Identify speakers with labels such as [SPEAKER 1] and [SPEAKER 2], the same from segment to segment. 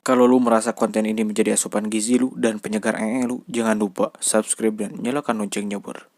[SPEAKER 1] Kalau lu merasa konten ini menjadi asupan gizi lu dan penyegar lu, jangan lupa subscribe dan nyalakan loncengnya, Bor.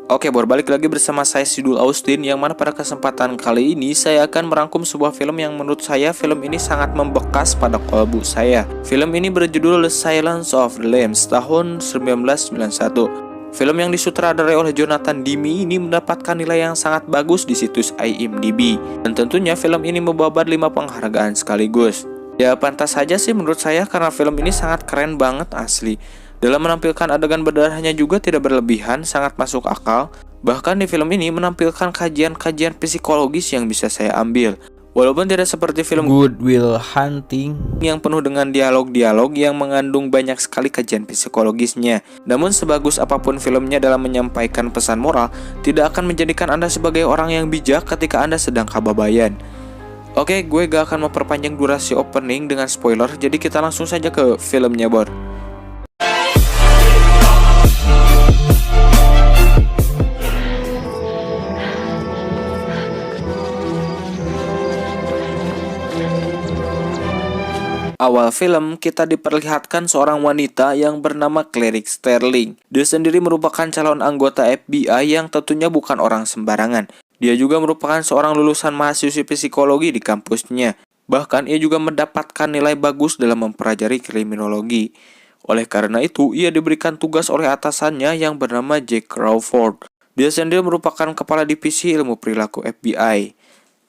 [SPEAKER 1] Oke, Bor, balik lagi bersama saya Sidul Austin, yang mana pada kesempatan kali ini saya akan merangkum sebuah film yang menurut saya film ini sangat membekas pada kolbu saya. Film ini berjudul The Silence of the Lambs tahun 1991. Film yang disutradarai oleh Jonathan Demme ini mendapatkan nilai yang sangat bagus di situs IMDb. Dan tentunya film ini membabat 5 penghargaan sekaligus. Ya pantas saja sih menurut saya, karena film ini sangat keren banget asli. Dalam menampilkan adegan berdarahnya juga tidak berlebihan, sangat masuk akal. Bahkan di film ini menampilkan kajian-kajian psikologis yang bisa saya ambil. Walaupun tidak seperti film
[SPEAKER 2] Good Will Hunting
[SPEAKER 1] yang penuh dengan dialog-dialog yang mengandung banyak sekali kajian psikologisnya. Namun sebagus apapun filmnya dalam menyampaikan pesan moral, tidak akan menjadikan Anda sebagai orang yang bijak ketika Anda sedang kebabayan. Oke, gue gak akan memperpanjang durasi opening dengan spoiler, jadi kita langsung saja ke filmnya, Bor. Awal film, kita diperlihatkan seorang wanita yang bernama Clarice Sterling. Dia sendiri merupakan calon anggota FBI yang tentunya bukan orang sembarangan. Dia juga merupakan seorang lulusan mahasiswa psikologi di kampusnya. Bahkan ia juga mendapatkan nilai bagus dalam mempelajari kriminologi. Oleh karena itu, ia diberikan tugas oleh atasannya yang bernama Jack Crawford. Dia sendiri merupakan kepala divisi ilmu perilaku FBI.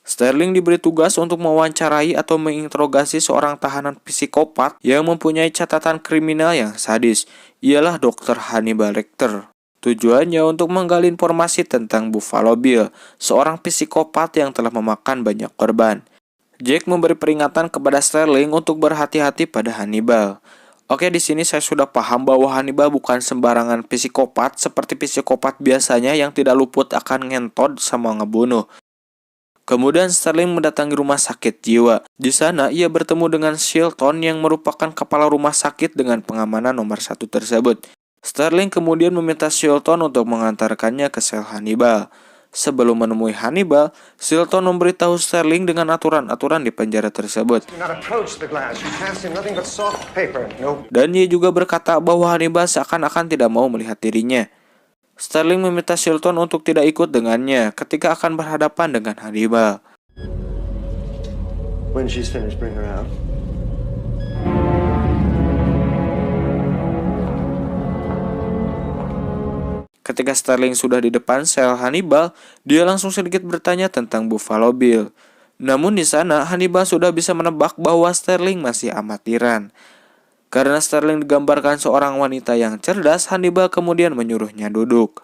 [SPEAKER 1] Sterling diberi tugas untuk mewawancarai atau menginterogasi seorang tahanan psikopat yang mempunyai catatan kriminal yang sadis. Ialah Dr. Hannibal Lecter. Tujuannya untuk menggali informasi tentang Buffalo Bill, seorang psikopat yang telah memakan banyak korban. Jack memberi peringatan kepada Sterling untuk berhati-hati pada Hannibal. Oke, di sini saya sudah paham bahwa Hannibal bukan sembarangan psikopat seperti psikopat biasanya yang tidak luput akan ngentot sama ngebunuh. Kemudian Sterling mendatangi rumah sakit jiwa. Di sana ia bertemu dengan Shilton yang merupakan kepala rumah sakit dengan pengamanan nomor 1 tersebut. Sterling kemudian meminta Shilton untuk mengantarkannya ke sel Hannibal. Sebelum menemui Hannibal, Shilton memberitahu Sterling dengan aturan-aturan di penjara tersebut. Dan ia juga berkata bahwa Hannibal seakan-akan tidak mau melihat dirinya. Sterling meminta Shilton untuk tidak ikut dengannya ketika akan berhadapan dengan Hannibal.
[SPEAKER 3] When she's finished, bring her out.
[SPEAKER 1] Ketika Sterling sudah di depan sel Hannibal, dia langsung sedikit bertanya tentang Buffalo Bill. Namun di sana Hannibal sudah bisa menebak bahwa Sterling masih amatiran. Karena Sterling digambarkan seorang wanita yang cerdas, Hannibal kemudian menyuruhnya duduk.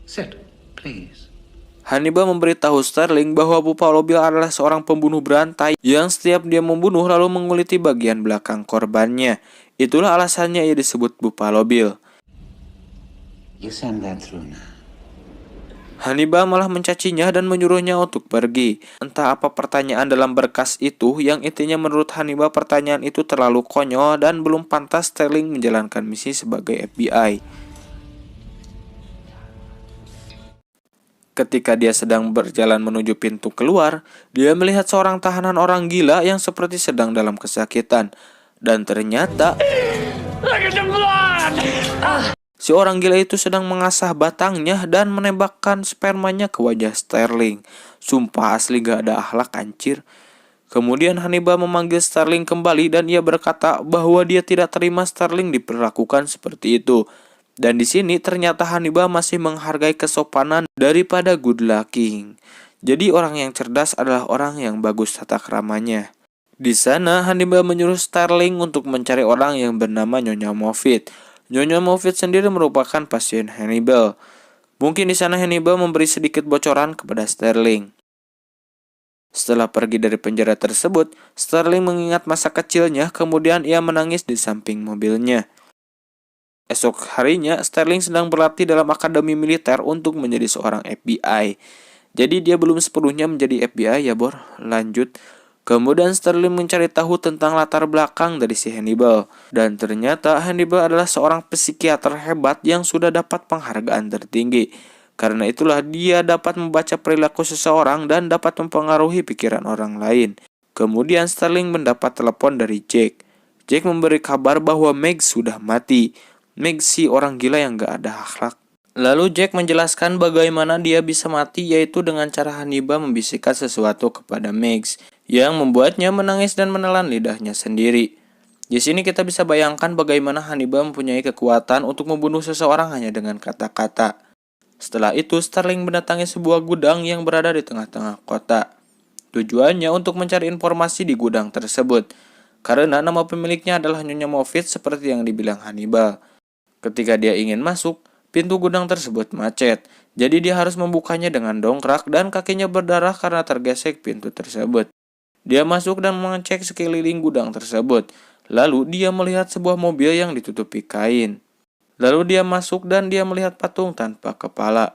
[SPEAKER 3] Sit, please.
[SPEAKER 1] Hannibal memberitahu Sterling bahwa Buffalo Bill adalah seorang pembunuh berantai yang setiap dia membunuh lalu menguliti bagian belakang korbannya. Itulah alasannya ia disebut Buffalo Bill.
[SPEAKER 3] You send that through now.
[SPEAKER 1] Hannibal malah mencacinya dan menyuruhnya untuk pergi. Entah apa pertanyaan dalam berkas itu, yang intinya menurut Hannibal pertanyaan itu terlalu konyol dan belum pantas Sterling menjalankan misi sebagai FBI. Ketika dia sedang berjalan menuju pintu keluar, dia melihat seorang tahanan orang gila yang seperti sedang dalam kesakitan. Dan ternyata si orang gila itu sedang mengasah batangnya dan menembakkan spermanya ke wajah Sterling. Sumpah asli gak ada akhlak anjir. Kemudian Hannibal memanggil Sterling kembali dan ia berkata bahwa dia tidak terima Sterling diperlakukan seperti itu. Dan di sini ternyata Hannibal masih menghargai kesopanan daripada good looking. Jadi orang yang cerdas adalah orang yang bagus tata kramanya. Di sana Hannibal menyuruh Sterling untuk mencari orang yang bernama Nyonya Moffitt. Nyonya Moffitt sendiri merupakan pasien Hannibal. Mungkin di sana Hannibal memberi sedikit bocoran kepada Sterling. Setelah pergi dari penjara tersebut, Sterling mengingat masa kecilnya, kemudian ia menangis di samping mobilnya. Esok harinya, Sterling sedang berlatih dalam akademi militer untuk menjadi seorang FBI. Jadi dia belum sepenuhnya menjadi FBI ya, Bor. Lanjut. Kemudian Sterling mencari tahu tentang latar belakang dari si Hannibal. Dan ternyata Hannibal adalah seorang psikiater hebat yang sudah dapat penghargaan tertinggi. Karena itulah dia dapat membaca perilaku seseorang dan dapat mempengaruhi pikiran orang lain. Kemudian Sterling mendapat telepon dari Jack. Jack memberi kabar bahwa Meg sudah mati. Meg si orang gila yang gak ada akhlak. Lalu Jack menjelaskan bagaimana dia bisa mati, yaitu dengan cara Hannibal membisikkan sesuatu kepada Meg yang membuatnya menangis dan menelan lidahnya sendiri. Di sini kita bisa bayangkan bagaimana Hannibal mempunyai kekuatan untuk membunuh seseorang hanya dengan kata-kata. Setelah itu, Sterling mendatangi sebuah gudang yang berada di tengah-tengah kota. Tujuannya untuk mencari informasi di gudang tersebut, karena nama pemiliknya adalah Nyonya Moffitt seperti yang dibilang Hannibal. Ketika dia ingin masuk, pintu gudang tersebut macet, jadi dia harus membukanya dengan dongkrak dan kakinya berdarah karena tergesek pintu tersebut. Dia masuk dan mengecek sekeliling gudang tersebut, lalu dia melihat sebuah mobil yang ditutupi kain. Lalu dia masuk dan dia melihat patung tanpa kepala.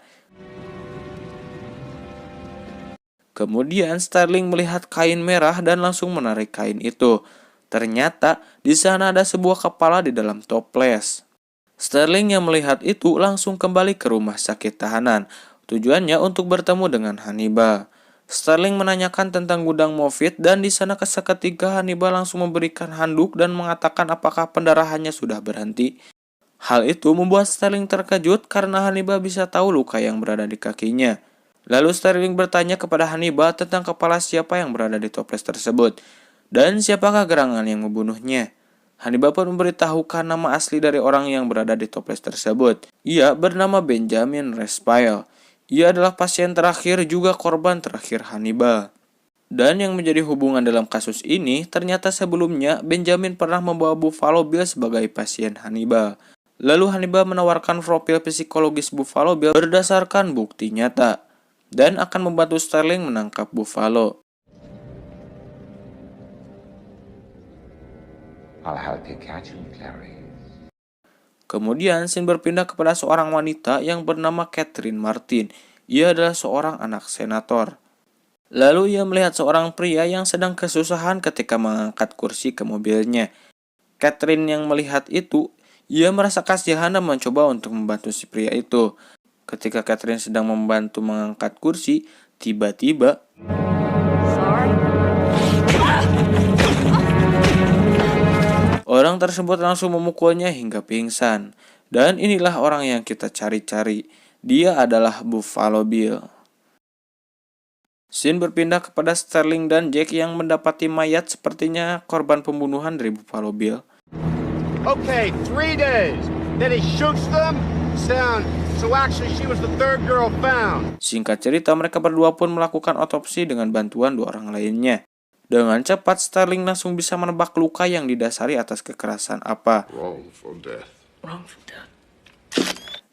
[SPEAKER 1] Kemudian Sterling melihat kain merah dan langsung menarik kain itu. Ternyata di sana ada sebuah kepala di dalam toples. Sterling yang melihat itu langsung kembali ke rumah sakit tahanan. Tujuannya untuk bertemu dengan Hannibal. Sterling menanyakan tentang gudang Moffitt dan di sana seketika Hannibal langsung memberikan handuk dan mengatakan apakah pendarahannya sudah berhenti. Hal itu membuat Sterling terkejut karena Hannibal bisa tahu luka yang berada di kakinya. Lalu Sterling bertanya kepada Hannibal tentang kepala siapa yang berada di toples tersebut, dan siapakah gerangan yang membunuhnya. Hannibal pun memberitahukan nama asli dari orang yang berada di toples tersebut. Ia bernama Benjamin Respile. Ia adalah pasien terakhir juga korban terakhir Hannibal. Dan yang menjadi hubungan dalam kasus ini, ternyata sebelumnya Benjamin pernah membawa Buffalo Bill sebagai pasien Hannibal. Lalu Hannibal menawarkan profil psikologis Buffalo Bill berdasarkan bukti nyata, dan akan membantu Sterling menangkap Buffalo.
[SPEAKER 3] I'll help you catch him, Clarice.
[SPEAKER 1] Kemudian scene berpindah kepada seorang wanita yang bernama Catherine Martin. Ia adalah seorang anak senator. Lalu ia melihat seorang pria yang sedang kesusahan ketika mengangkat kursi ke mobilnya. Catherine yang melihat itu, ia merasa kasihan dan mencoba untuk membantu si pria itu. Ketika Catherine sedang membantu mengangkat kursi, tiba-tiba orang tersebut langsung memukulnya hingga pingsan. Dan inilah orang yang kita cari-cari. Dia adalah Buffalo Bill. Scene berpindah kepada Sterling dan Jack yang mendapati mayat sepertinya korban pembunuhan dari Buffalo Bill.
[SPEAKER 2] Okay, 3 days. Then he shoots them. So actually she was the third girl found.
[SPEAKER 1] Singkat cerita, mereka berdua pun melakukan otopsi dengan bantuan 2 orang lainnya. Dengan cepat, Sterling langsung bisa menebak luka yang didasari atas kekerasan apa.
[SPEAKER 4] Wrongful death.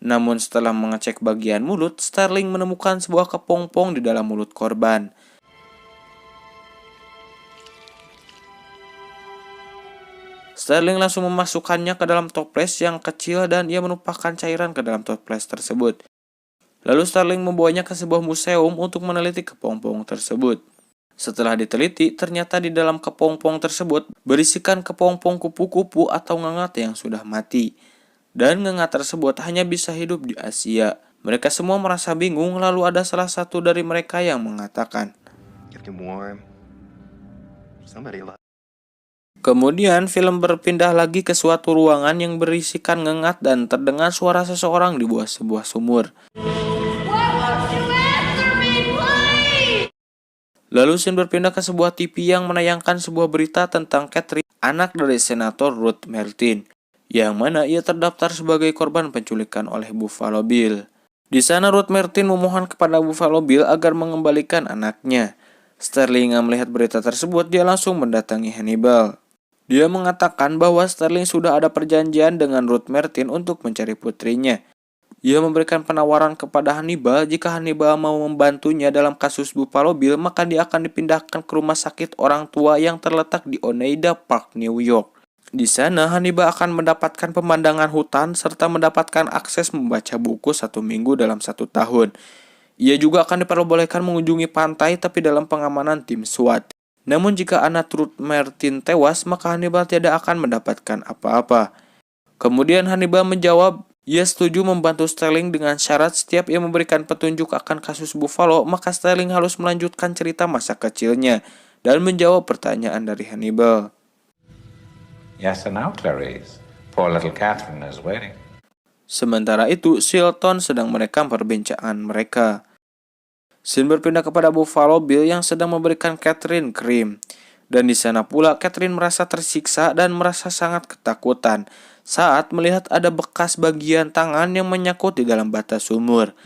[SPEAKER 1] Namun setelah mengecek bagian mulut, Sterling menemukan sebuah kepompong di dalam mulut korban. Sterling langsung memasukkannya ke dalam toples yang kecil dan ia menumpahkan cairan ke dalam toples tersebut. Lalu Sterling membawanya ke sebuah museum untuk meneliti kepompong tersebut. Setelah diteliti, ternyata di dalam kepompong tersebut berisikan kepompong kupu-kupu atau ngengat yang sudah mati. Dan ngengat tersebut hanya bisa hidup di Asia. Mereka semua merasa bingung, lalu ada salah satu dari mereka yang mengatakan,
[SPEAKER 2] Kept him warm. Somebody
[SPEAKER 1] Kemudian film berpindah lagi ke suatu ruangan yang berisikan ngengat dan terdengar suara seseorang di bawah sebuah sumur. Lalu scene berpindah ke sebuah TV yang menayangkan sebuah berita tentang Catherine, anak dari Senator Ruth Martin, yang mana ia terdaftar sebagai korban penculikan oleh Buffalo Bill. Di sana Ruth Martin memohon kepada Buffalo Bill agar mengembalikan anaknya. Sterling yang melihat berita tersebut, dia langsung mendatangi Hannibal. Dia mengatakan bahwa Sterling sudah ada perjanjian dengan Ruth Martin untuk mencari putrinya. Ia memberikan penawaran kepada Hannibal jika Hannibal mau membantunya dalam kasus Buffalo Bill, maka dia akan dipindahkan ke rumah sakit orang tua yang terletak di Oneida Park, New York. Di sana Hannibal akan mendapatkan pemandangan hutan serta mendapatkan akses membaca buku 1 minggu dalam 1 tahun. Ia juga akan diperbolehkan mengunjungi pantai tapi dalam pengamanan tim SWAT. Namun jika anak Ruth Martin tewas, maka Hannibal tidak akan mendapatkan apa-apa. Kemudian Hannibal menjawab, ia setuju membantu Sterling dengan syarat setiap ia memberikan petunjuk akan kasus Buffalo, maka Sterling harus melanjutkan cerita masa kecilnya. dan menjawab pertanyaan dari Hannibal.
[SPEAKER 3] Yes, and now, Clarice. Poor little Catherine is waiting.
[SPEAKER 1] Sementara itu, Chilton sedang merekam perbincangan mereka. Scene berpindah kepada Buffalo Bill yang sedang memberikan Catherine krim. Dan di sana pula Catherine merasa tersiksa dan merasa sangat ketakutan saat melihat ada bekas bagian tangan yang menyangkut di dalam bata sumur.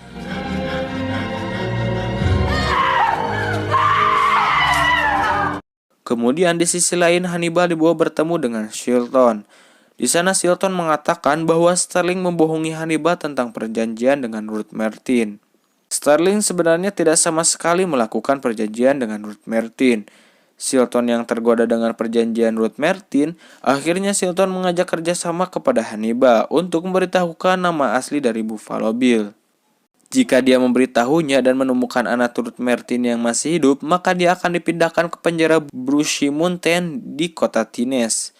[SPEAKER 1] Kemudian di sisi lain Hannibal dibawa bertemu dengan Chilton. Di sana Chilton mengatakan bahwa Sterling membohongi Hannibal tentang perjanjian dengan Ruth Martin. Sterling sebenarnya tidak sama sekali melakukan perjanjian dengan Ruth Martin. Chilton yang tergoda dengan perjanjian Ruth Martin, akhirnya Chilton mengajak kerjasama kepada Hannibal untuk memberitahukan nama asli dari Buffalo Bill. Jika dia memberitahunya dan menemukan anak Ruth Martin yang masih hidup, maka dia akan dipindahkan ke penjara Brushy Mountain di kota Tines.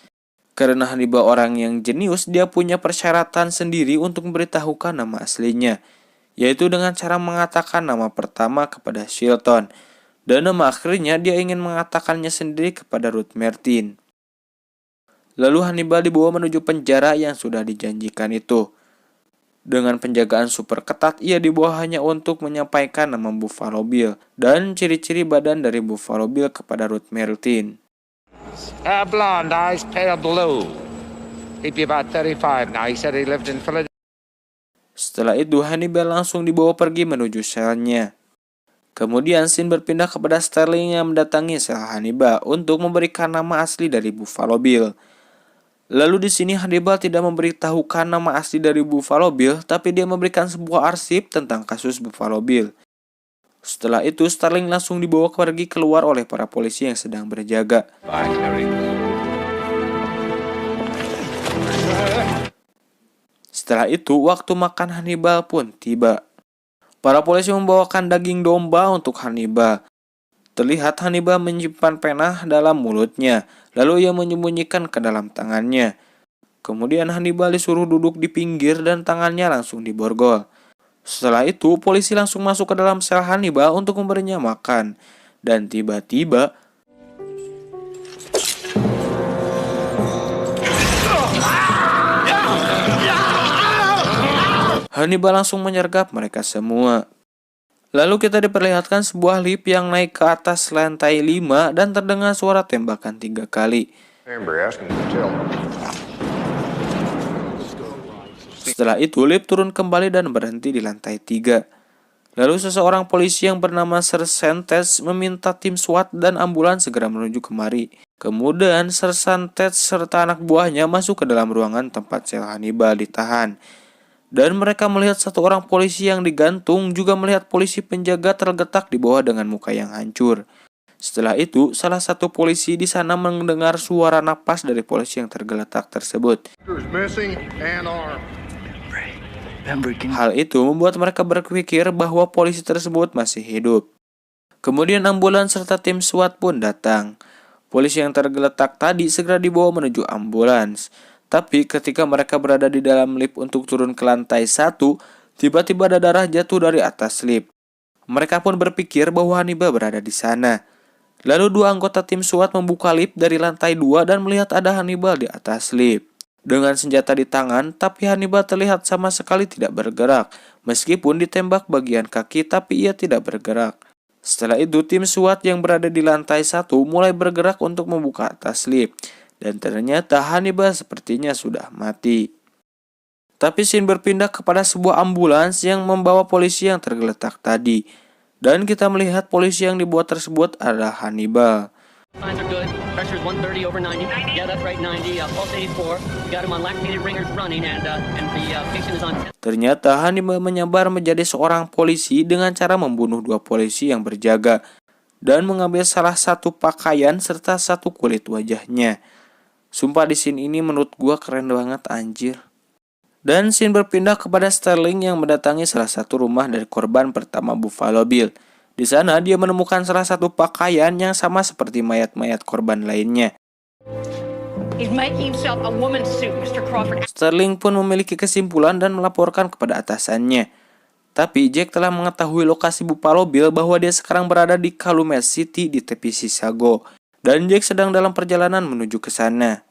[SPEAKER 1] Karena Hannibal orang yang jenius, dia punya persyaratan sendiri untuk memberitahukan nama aslinya, yaitu dengan cara mengatakan nama pertama kepada Chilton, dan nama akhirnya dia ingin mengatakannya sendiri kepada Ruth Martin. Lalu Hannibal dibawa menuju penjara yang sudah dijanjikan itu. Dengan penjagaan super ketat, ia dibawa hanya untuk menyampaikan nama Buffalo Bill dan ciri-ciri badan dari Buffalo Bill kepada Ruth Martin.
[SPEAKER 2] Blonde eyes, pale blue. He'd be about 35 now. He said he lived in Philadelphia.
[SPEAKER 1] Setelah itu, Hannibal langsung dibawa pergi menuju selnya. Kemudian scene berpindah kepada Sterling yang mendatangi sel Hannibal untuk memberikan nama asli dari Buffalo Bill. Lalu di sini Hannibal tidak memberitahukan nama asli dari Buffalo Bill, tapi dia memberikan sebuah arsip tentang kasus Buffalo Bill. Setelah itu, Sterling langsung dibawa pergi keluar oleh para polisi yang sedang berjaga.
[SPEAKER 3] Bye, Clarice.
[SPEAKER 1] Setelah itu, waktu makan Hannibal pun tiba. Para polisi membawakan daging domba untuk Hannibal. Terlihat Hannibal menyimpan pena dalam mulutnya, lalu ia menyembunyikan ke dalam tangannya. Kemudian Hannibal disuruh duduk di pinggir dan tangannya langsung diborgol. Setelah itu, polisi langsung masuk ke dalam sel Hannibal untuk memberinya makan. Dan tiba-tiba, Hannibal langsung menyergap mereka semua. Lalu kita diperlihatkan sebuah lift yang naik ke atas lantai 5 dan terdengar suara tembakan 3 kali. Setelah itu, lift turun kembali dan berhenti di lantai 3. Lalu seseorang polisi yang bernama Sergeant Ted meminta tim SWAT dan ambulans segera menuju kemari. Kemudian Sergeant Ted serta anak buahnya masuk ke dalam ruangan tempat sel Hannibal ditahan. Dan mereka melihat satu orang polisi yang digantung, juga melihat polisi penjaga tergeletak di bawah dengan muka yang hancur. Setelah itu, salah satu polisi di sana mendengar suara napas dari polisi yang tergeletak tersebut. Hal itu membuat mereka berpikir bahwa polisi tersebut masih hidup. Kemudian ambulans serta tim SWAT pun datang. Polisi yang tergeletak tadi segera dibawa menuju ambulans. Tapi ketika mereka berada di dalam lift untuk turun ke lantai 1, tiba-tiba ada darah jatuh dari atas lift. Mereka pun berpikir bahwa Hannibal berada di sana. Lalu 2 anggota tim SWAT membuka lift dari lantai 2 dan melihat ada Hannibal di atas lift. Dengan senjata di tangan, tapi Hannibal terlihat sama sekali tidak bergerak. Meskipun ditembak bagian kaki, tapi ia tidak bergerak. Setelah itu, tim SWAT yang berada di lantai 1 mulai bergerak untuk membuka atas lift. Dan ternyata Hannibal sepertinya sudah mati. Tapi scene berpindah kepada sebuah ambulans yang membawa polisi yang tergeletak tadi. Dan kita melihat polisi yang dibawa tersebut adalah Hannibal. Ternyata Hannibal menyebar menjadi seorang polisi dengan cara membunuh 2 polisi yang berjaga. Dan mengambil salah satu pakaian serta satu kulit wajahnya. Sumpah di scene ini menurut gua keren banget anjir. Dan scene berpindah kepada Sterling yang mendatangi salah satu rumah dari korban pertama Buffalo Bill. Di sana dia menemukan salah satu pakaian yang sama seperti mayat-mayat korban lainnya. Sterling pun memiliki kesimpulan dan melaporkan kepada atasannya. Tapi Jack telah mengetahui lokasi Buffalo Bill bahwa dia sekarang berada di Calumet City di tepi Chicago. Dan Jack sedang dalam perjalanan menuju ke sana.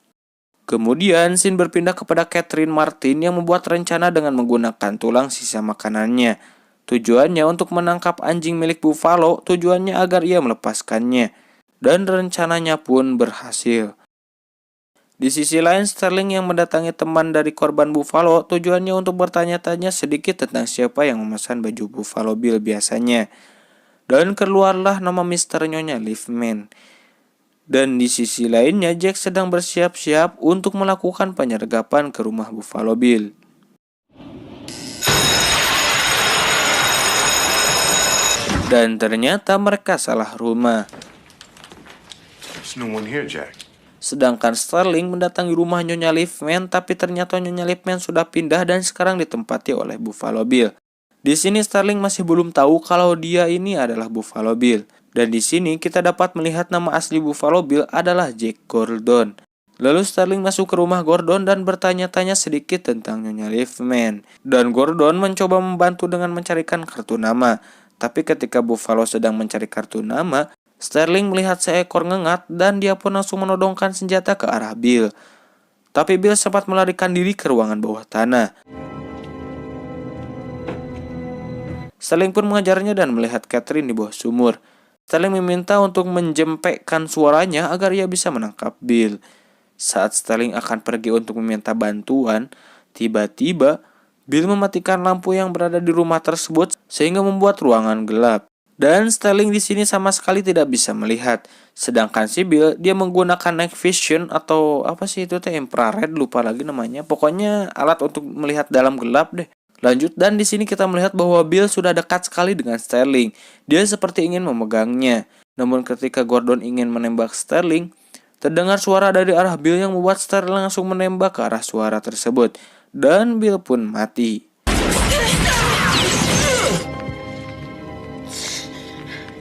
[SPEAKER 1] Kemudian scene berpindah kepada Catherine Martin yang membuat rencana dengan menggunakan tulang sisa makanannya. Tujuannya untuk menangkap anjing milik Buffalo, tujuannya agar ia melepaskannya. Dan rencananya pun berhasil. Di sisi lain, Sterling yang mendatangi teman dari korban Buffalo, tujuannya untuk bertanya-tanya sedikit tentang siapa yang memesan baju Buffalo Bill biasanya. Dan keluarlah nama Mr. Nyonya Liefman. Dan di sisi lainnya, Jack sedang bersiap-siap untuk melakukan penyergapan ke rumah Buffalo Bill. Dan ternyata mereka salah rumah.
[SPEAKER 4] There's no one here, Jack.
[SPEAKER 1] Sedangkan Sterling mendatangi rumah Nyonya Liefman, tapi ternyata Nyonya Liefman sudah pindah dan sekarang ditempati oleh Buffalo Bill. Di sini Sterling masih belum tahu kalau dia ini adalah Buffalo Bill. Dan di sini kita dapat melihat nama asli Buffalo Bill adalah Jack Gordon. Lalu Sterling masuk ke rumah Gordon dan bertanya-tanya sedikit tentang Nyonya Liefman. Dan Gordon mencoba membantu dengan mencarikan kartu nama. Tapi ketika Buffalo sedang mencari kartu nama, Sterling melihat seekor ngengat dan dia pun langsung menodongkan senjata ke arah Bill. Tapi Bill sempat melarikan diri ke ruangan bawah tanah. Sterling pun mengejarnya dan melihat Catherine di bawah sumur. Sterling meminta untuk menjempekkan suaranya agar ia bisa menangkap Bill. Saat Sterling akan pergi untuk meminta bantuan, tiba-tiba Bill mematikan lampu yang berada di rumah tersebut sehingga membuat ruangan gelap. Dan Sterling di sini sama sekali tidak bisa melihat. Sedangkan si Bill dia menggunakan night vision atau apa sih itu infrared, lupa lagi namanya. Pokoknya alat untuk melihat dalam gelap deh. Lanjut, dan di sini kita melihat bahwa Bill sudah dekat sekali dengan Sterling. Dia seperti ingin memegangnya. Namun ketika Gordon ingin menembak Sterling, terdengar suara dari arah Bill yang membuat Sterling langsung menembak ke arah suara tersebut. Dan Bill pun mati.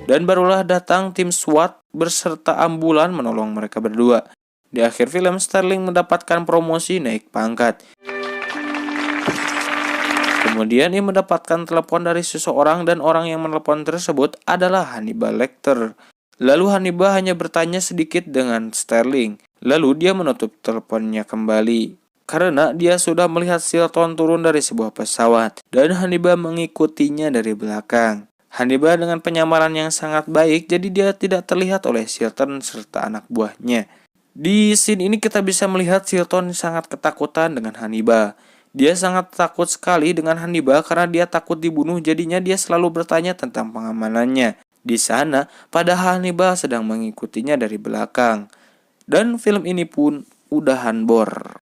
[SPEAKER 1] Dan barulah datang tim SWAT berserta ambulan menolong mereka berdua. Di akhir film, Sterling mendapatkan promosi naik pangkat. Kemudian ia mendapatkan telepon dari seseorang dan orang yang menelepon tersebut adalah Hannibal Lecter. Lalu Hannibal hanya bertanya sedikit dengan Sterling. Lalu dia menutup teleponnya kembali. Karena dia sudah melihat Chilton turun dari sebuah pesawat. Dan Hannibal mengikutinya dari belakang. Hannibal dengan penyamaran yang sangat baik, jadi dia tidak terlihat oleh Chilton serta anak buahnya. Di scene ini kita bisa melihat Chilton sangat ketakutan dengan Hannibal. Dia sangat takut sekali dengan Hannibal karena dia takut dibunuh, jadinya dia selalu bertanya tentang pengamanannya. Di sana, padahal Hannibal sedang mengikutinya dari belakang. Dan film ini pun udahan bor.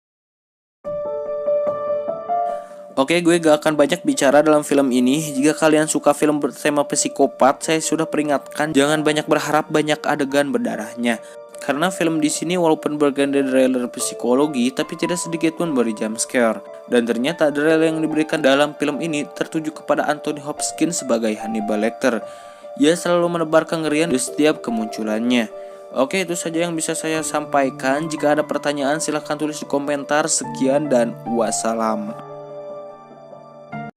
[SPEAKER 1] Oke, gue gak akan banyak bicara dalam film ini. Jika kalian suka film bertema psikopat, saya sudah peringatkan jangan banyak berharap banyak adegan berdarahnya. Karena film di sini walaupun berganda trailer psikologi, tapi tidak sedikit pun beri jump scare. Dan ternyata trailer yang diberikan dalam film ini tertuju kepada Anthony Hopkins sebagai Hannibal Lecter. Ia selalu menebar kengerian di setiap kemunculannya. Oke, itu saja yang bisa saya sampaikan. Jika ada pertanyaan silahkan tulis di komentar. Sekian dan wassalam.